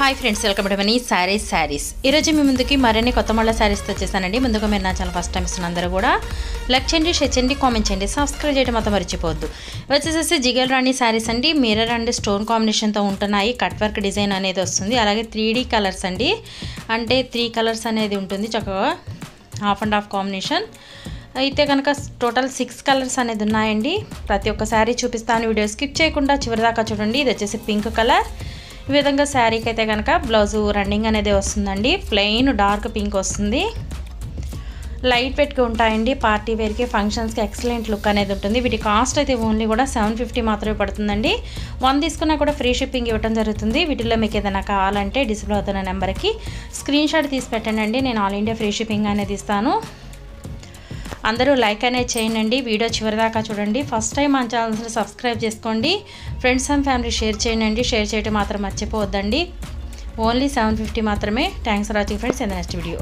Hi friends, welcome to money saris ఈరోజు మీ ముందుకి మరిన్ని కొత్త మళ్ళీ శారీస్తో వచ్చేసానండి. ముందుగా మీరు నా ఛానల్ ఫస్ట్ టైం ఇస్తున్న అందరూ కూడా లైక్ చేయండి, షేర్ చేయండి, కామెంట్ చేయండి, సబ్స్క్రైబ్ చేయడం మాత్రం మర్చిపోవద్దు. వచ్చేసేసి జిగల్ రాణి శారీస్ అండి. మిర్రర్ అండ్ స్టోన్ కాంబినేషన్తో ఉంటున్నాయి. కట్ వర్క్ డిజైన్ అనేది వస్తుంది. అలాగే 3D కలర్స్ అండి, అంటే 3 కలర్స్ అనేది ఉంటుంది. చక్కగా హాఫ్ అండ్ హాఫ్ కాంబినేషన్ అయితే కనుక టోటల్ 6 కలర్స్ అనేది ఉన్నాయండి. ప్రతి ఒక్క శారీ చూపిస్తాను, వీడియో స్కిప్ చేయకుండా చివరిదాకా చూడండి. ఇది వచ్చేసి పింక్ కలర్. ఈ విధంగా శారీకి అయితే కనుక బ్లౌజు రన్నింగ్ అనేది వస్తుందండి. ప్లెయిన్ డార్క్ పింక్ వస్తుంది. లైట్ వెయిట్గా ఉంటాయండి. పార్టీ వేర్కి, ఫంక్షన్స్కి ఎక్సలెంట్ లుక్ అనేది ఉంటుంది. వీటి కాస్ట్ అయితే ఓన్లీ కూడా 750 మాత్రమే పడుతుందండి. 1 తీసుకున్నా కూడా ఫ్రీ షిప్పింగ్ ఇవ్వడం జరుగుతుంది. వీటిలో మీకు ఏదైనా కావాలంటే డిస్ప్లే అవుతున్న నెంబర్కి స్క్రీన్ షాట్ తీసి పెట్టండి. నేను ఆల్ ఇండియా ఫ్రీ షిప్పింగ్ అనేది ఇస్తాను. అందరూ లైక్ అనేది చేయండి. వీడియో చివరిదాకా చూడండి. ఫస్ట్ టైం మన ఛానల్ని సబ్స్క్రైబ్ చేసుకోండి. ఫ్రెండ్స్ అండ్ ఫ్యామిలీ షేర్ చేయండి. షేర్ చేయడం మాత్రం మర్చిపోవద్దండి. ఓన్లీ 750 మాత్రమే. Thanks for watching friends. In the next video.